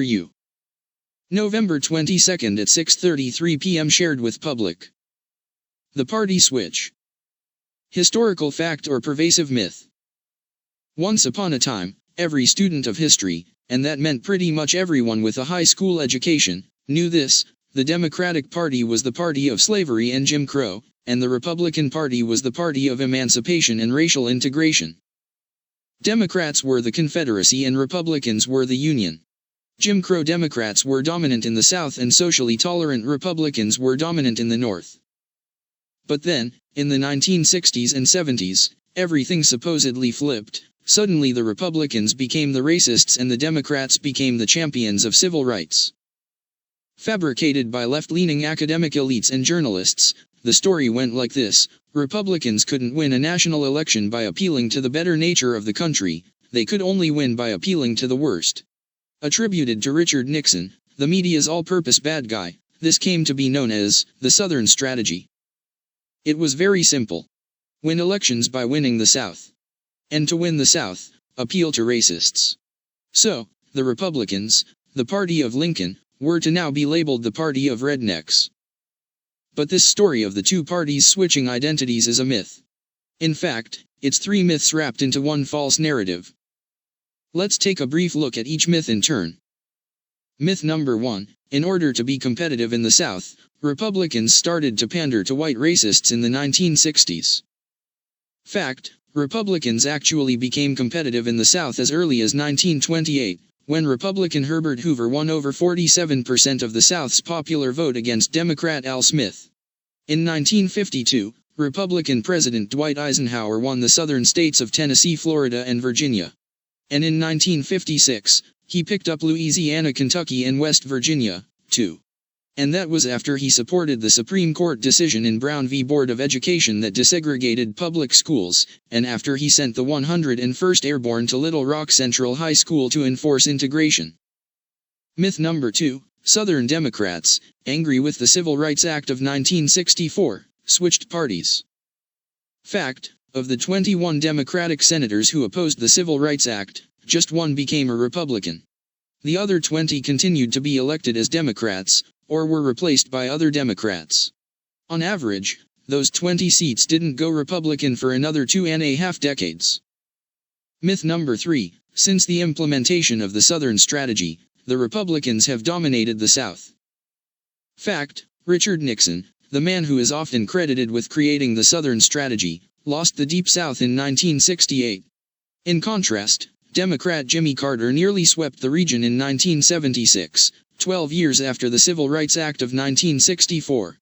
you. November 22nd at 6:33 p.m. shared with public. The party switch. Historical fact or pervasive myth? Once upon a time, every student of history, and that meant pretty much everyone with a high school education, knew this: the Democratic Party was the party of slavery and Jim Crow, and the Republican Party was the party of emancipation and racial integration. Democrats were the Confederacy and Republicans were the Union. Jim Crow Democrats were dominant in the South and socially tolerant Republicans were dominant in the North. But then, in the 1960s and 70s, everything supposedly flipped. Suddenly the Republicans became the racists and the Democrats became the champions of civil rights. Fabricated by left-leaning academic elites and journalists, the story went like this: Republicans couldn't win a national election by appealing to the better nature of the country, they could only win by appealing to the worst. Attributed to Richard Nixon, the media's all-purpose bad guy, this came to be known as the Southern Strategy. It was very simple. Win elections by winning the South. And to win the South, appeal to racists. So, the Republicans, the party of Lincoln, were to now be labeled the party of rednecks. But this story of the two parties switching identities is a myth. In fact, it's three myths wrapped into one false narrative. Let's take a brief look at each myth in turn. Myth number 1. In order to be competitive in the South, Republicans started to pander to white racists in the 1960s. Fact: Republicans actually became competitive in the South as early as 1928, when Republican Herbert Hoover won over 47% of the South's popular vote against Democrat Al Smith. In 1952, Republican President Dwight Eisenhower won the southern states of Tennessee, Florida, and Virginia. And in 1956, he picked up Louisiana, Kentucky, and West Virginia, too. And that was after he supported the Supreme Court decision in Brown v. Board of Education that desegregated public schools, and after he sent the 101st Airborne to Little Rock Central High School to enforce integration. Myth number 2. Southern Democrats, angry with the Civil Rights Act of 1964, switched parties. Fact: of the 21 Democratic senators who opposed the Civil Rights Act, just one became a Republican. The other 20 continued to be elected as Democrats, or were replaced by other Democrats. On average, those 20 seats didn't go Republican for another 2.5 decades. Myth number 3. Since the implementation of the Southern Strategy, the Republicans have dominated the South. Fact: Richard Nixon, the man who is often credited with creating the Southern Strategy, lost the Deep South in 1968. In contrast, Democrat Jimmy Carter nearly swept the region in 1976, 12 years after the Civil Rights Act of 1964.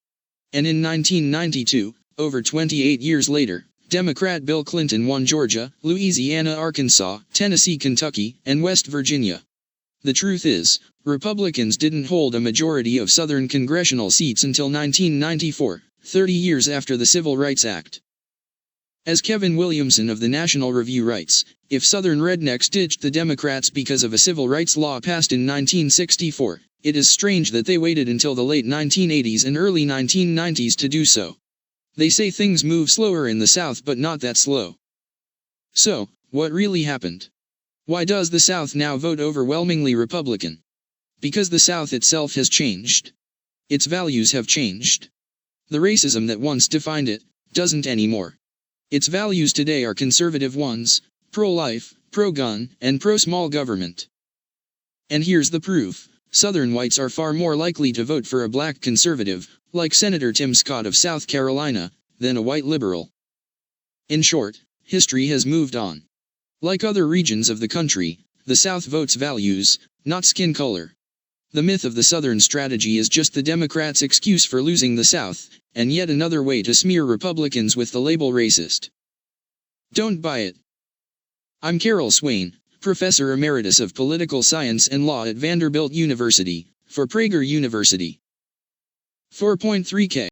And in 1992, over 28 years later, Democrat Bill Clinton won Georgia, Louisiana, Arkansas, Tennessee, Kentucky, and West Virginia. The truth is, Republicans didn't hold a majority of Southern congressional seats until 1994, 30 years after the Civil Rights Act. As Kevin Williamson of the National Review writes, if Southern rednecks ditched the Democrats because of a civil rights law passed in 1964, it is strange that they waited until the late 1980s and early 1990s to do so. They say things move slower in the South, but not that slow. So, what really happened? Why does the South now vote overwhelmingly Republican? Because the South itself has changed. Its values have changed. The racism that once defined it doesn't anymore. Its values today are conservative ones: pro-life, pro-gun, and pro-small government. And here's the proof: Southern whites are far more likely to vote for a black conservative, like Senator Tim Scott of South Carolina, than a white liberal. In short, history has moved on. Like other regions of the country, the South votes values, not skin color. The myth of the Southern Strategy is just the Democrats' excuse for losing the South, and yet another way to smear Republicans with the label racist. Don't buy it. I'm Carol Swain, Professor Emeritus of Political Science and Law at Vanderbilt University, for Prager University. 4.3K